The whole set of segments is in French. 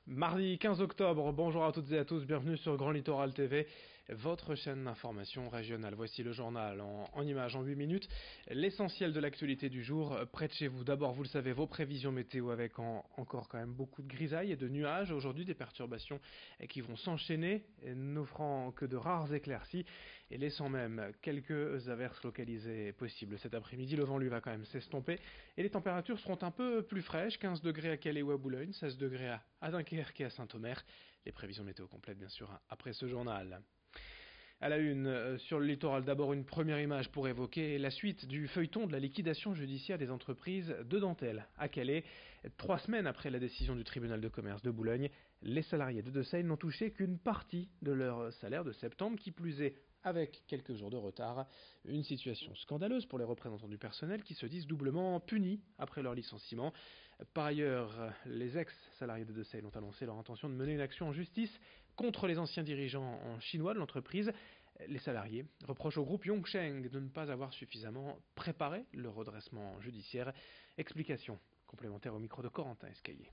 Mardi 15 octobre, bonjour à toutes et à tous, bienvenue sur Grand Littoral TV, votre chaîne d'information régionale. Voici le journal en images en 8 minutes, l'essentiel de l'actualité du jour près de chez vous. D'abord, vous le savez, vos prévisions météo avec encore quand même beaucoup de grisailles et de nuages. Aujourd'hui, des perturbations qui vont s'enchaîner, n'offrant que de rares éclaircies et laissant même quelques averses localisées possibles. Cet après-midi, le vent lui va quand même s'estomper et les températures seront un peu plus fraîches, 15 degrés à Calais ou à Boulogne, 16 degrés à Dunkerque et à Saint-Omer. Les prévisions météo complètes bien sûr après ce journal. À la une, sur le littoral, d'abord une première image pour évoquer la suite du feuilleton de la liquidation judiciaire des entreprises de dentelle à Calais. 3 semaines après la décision du tribunal de commerce de Boulogne, les salariés de Desailles n'ont touché qu'une partie de leur salaire de septembre, qui plus est avec quelques jours de retard. Une situation scandaleuse pour les représentants du personnel qui se disent doublement punis après leur licenciement. Par ailleurs, les ex-salariés de Desailles ont annoncé leur intention de mener une action en justice contre les anciens dirigeants chinois de l'entreprise. Les salariés reprochent au groupe Yongsheng de ne pas avoir suffisamment préparé le redressement judiciaire. Explication complémentaire au micro de Corentin Escaillé.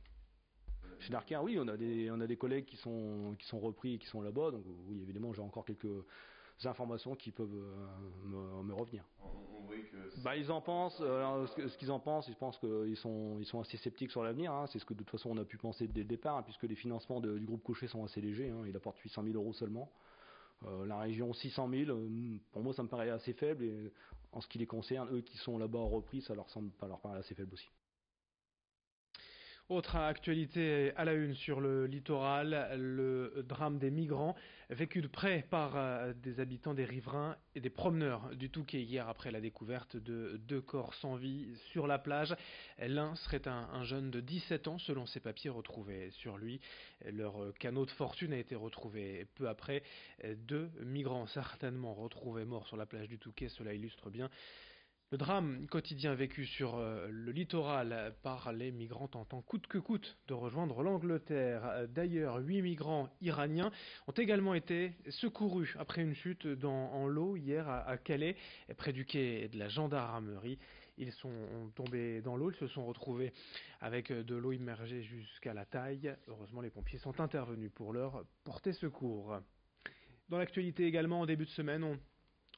Chez Darker, oui, on a des collègues qui sont repris et qui sont là-bas, donc oui, évidemment, j'ai encore quelques informations qui peuvent me revenir. Ils en pensent, ce qu'ils en pensent, ils pensent qu'ils sont assez sceptiques sur l'avenir, hein. C'est ce que de toute façon on a pu penser dès le départ, hein, puisque les financements du groupe Cochet sont assez légers, hein. Il apporte 800 000 euros seulement. La région 600 000, pour moi ça me paraît assez faible, et en ce qui les concerne, eux qui sont là-bas repris, ça leur paraît assez faible aussi. Autre actualité à la une sur le littoral, le drame des migrants vécu de près par des habitants, des riverains et des promeneurs du Touquet hier après la découverte de 2 corps sans vie sur la plage. L'un serait un jeune de 17 ans selon ses papiers retrouvés sur lui. Leur canot de fortune a été retrouvé peu après. 2 migrants certainement retrouvés morts sur la plage du Touquet, cela illustre bien le drame quotidien vécu sur le littoral par les migrants tentant coûte que coûte de rejoindre l'Angleterre. D'ailleurs, 8 migrants iraniens ont également été secourus après une chute en l'eau hier à Calais, près du quai de la gendarmerie. Ils sont tombés dans l'eau, ils se sont retrouvés avec de l'eau immergée jusqu'à la taille. Heureusement, les pompiers sont intervenus pour leur porter secours. Dans l'actualité également, en début de semaine,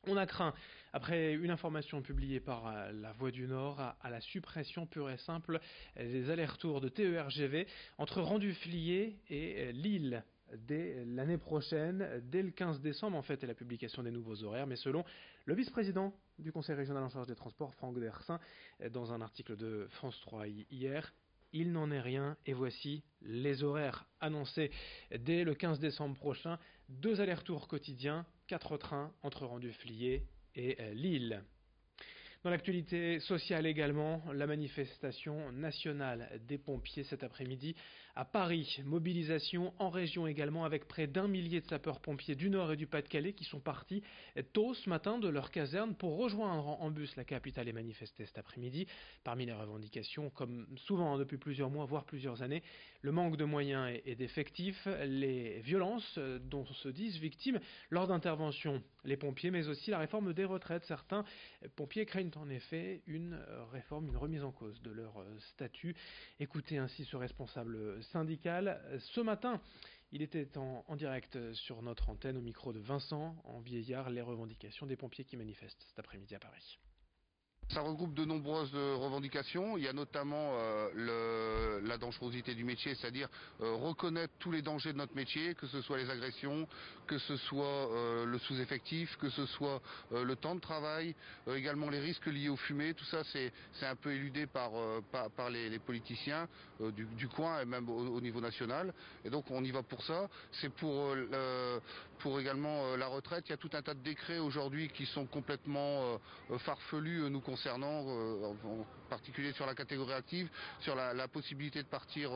on a craint, après une information publiée par la Voix du Nord, à la suppression pure et simple des allers-retours de TER-GV entre Renduflier et Lille dès l'année prochaine, dès le 15 décembre en fait, est la publication des nouveaux horaires, mais selon le vice-président du Conseil régional en charge des transports, Franck Dersin, dans un article de France 3 hier, il n'en est rien, et voici les horaires annoncés dès le 15 décembre prochain. 2 allers-retours quotidiens, 4 trains entre Renduflier et Lille. Dans l'actualité sociale également, la manifestation nationale des pompiers cet après-midi à Paris. Mobilisation en région également avec près d'1 millier de sapeurs-pompiers du Nord et du Pas-de-Calais qui sont partis tôt ce matin de leur caserne pour rejoindre en bus la capitale et manifester cet après-midi. Parmi les revendications, comme souvent depuis plusieurs mois, voire plusieurs années, le manque de moyens et d'effectifs, les violences dont se disent victimes lors d'interventions les pompiers, mais aussi la réforme des retraites. Certains pompiers craignent en effet une réforme, une remise en cause de leur statut. Écoutez ainsi ce responsable syndical. Ce matin, il était en direct sur notre antenne au micro de Vincent en Vieillard, les revendications des pompiers qui manifestent cet après-midi à Paris. Ça regroupe de nombreuses revendications. Il y a notamment la dangerosité du métier, c'est-à-dire reconnaître tous les dangers de notre métier, que ce soit les agressions, que ce soit le sous-effectif, que ce soit le temps de travail, également les risques liés aux fumées. Tout ça, c'est un peu éludé par les politiciens du coin et même au niveau national. Et donc on y va pour ça. C'est pour également la retraite. Il y a tout un tas de décrets aujourd'hui qui sont complètement farfelus nous concernant, en particulier sur la catégorie active, sur la possibilité de partir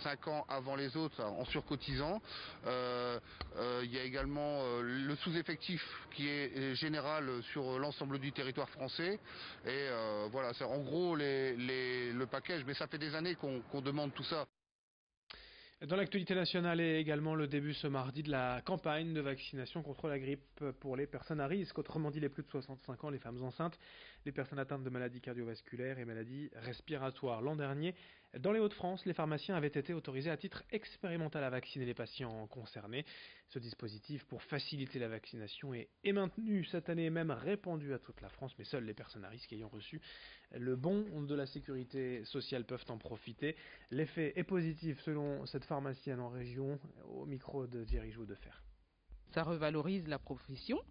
5 ans avant les autres en surcotisant. Il y a également le sous-effectif qui est général sur l'ensemble du territoire français. Et voilà, c'est en gros le package, mais ça fait des années qu'on demande tout ça. Dans l'actualité nationale est également le début ce mardi de la campagne de vaccination contre la grippe pour les personnes à risque, autrement dit les plus de 65 ans, les femmes enceintes, les personnes atteintes de maladies cardiovasculaires et maladies respiratoires. L'an dernier, Dans les Hauts-de-France, les pharmaciens avaient été autorisés à titre expérimental à vacciner les patients concernés. Ce dispositif pour faciliter la vaccination est maintenu cette année, même répandu à toute la France, mais seules les personnes à risque ayant reçu le bon de la sécurité sociale peuvent en profiter. L'effet est positif selon cette pharmacienne en région, au micro de Thierry Joudefer. Ça revalorise la profession,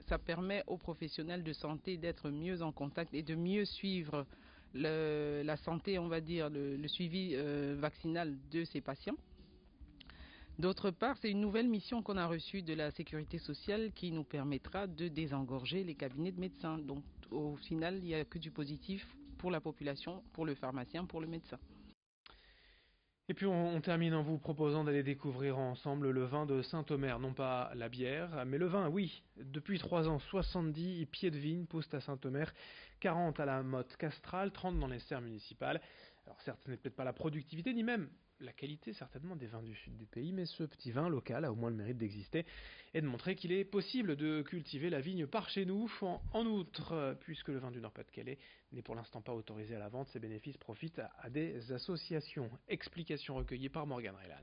ça permet aux professionnels de santé d'être mieux en contact et de mieux suivre la santé, on va dire, le suivi vaccinal de ces patients. D'autre part, c'est une nouvelle mission qu'on a reçue de la sécurité sociale qui nous permettra de désengorger les cabinets de médecins. Donc au final, il n'y a que du positif pour la population, pour le pharmacien, pour le médecin. Et puis on termine en vous proposant d'aller découvrir ensemble le vin de Saint-Omer, non pas la bière, mais le vin, oui. Depuis 3 ans, 70 pieds de vigne poussent à Saint-Omer, 40 à la Motte Castrale, 30 dans les serres municipales. Alors certes, ce n'est peut-être pas la productivité, ni même la qualité certainement des vins du sud du pays, mais ce petit vin local a au moins le mérite d'exister et de montrer qu'il est possible de cultiver la vigne par chez nous. En outre, puisque le vin du Nord-Pas-de-Calais n'est pour l'instant pas autorisé à la vente, ses bénéfices profitent à des associations. Explication recueillie par Morgane Reylan.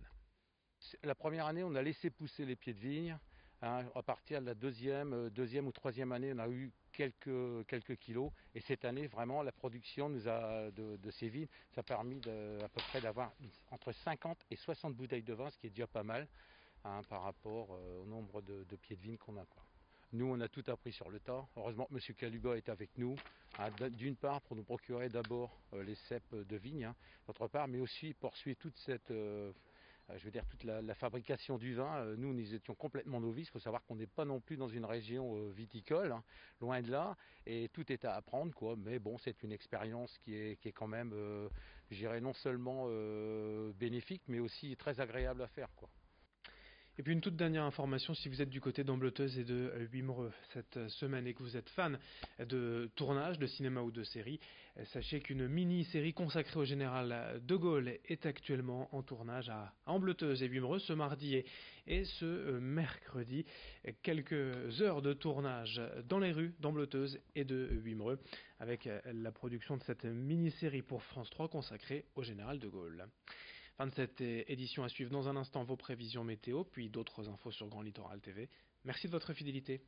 La première année, on a laissé pousser les pieds de vigne. À partir de la deuxième ou troisième année, on a eu quelques kilos. Et cette année, vraiment, la production de ces vignes, ça a permis à peu près d'avoir entre 50 et 60 bouteilles de vin, ce qui est déjà pas mal par rapport au nombre de pieds de vigne qu'on a. Nous, on a tout appris sur le tas. Heureusement que M. Caluga est avec nous, d'une part pour nous procurer d'abord les ceps de vigne, d'autre part, mais aussi poursuivre toute cette... toute la fabrication du vin. Nous étions complètement novices. Il faut savoir qu'on n'est pas non plus dans une région viticole, loin de là, et tout est à apprendre, quoi. Mais bon, c'est une expérience qui est quand même, je dirais, non seulement bénéfique, mais aussi très agréable à faire, quoi. Et puis une toute dernière information, si vous êtes du côté d'Ambleteuse et de Wimereux cette semaine et que vous êtes fan de tournage, de cinéma ou de série, sachez qu'une mini-série consacrée au général de Gaulle est actuellement en tournage à Ambleteuse et Wimereux ce mardi et ce mercredi. Quelques heures de tournage dans les rues d'Ambleteuse et de Wimereux avec la production de cette mini-série pour France 3 consacrée au général de Gaulle. Fin de cette édition, à suivre dans un instant vos prévisions météo, puis d'autres infos sur Grand Littoral TV. Merci de votre fidélité.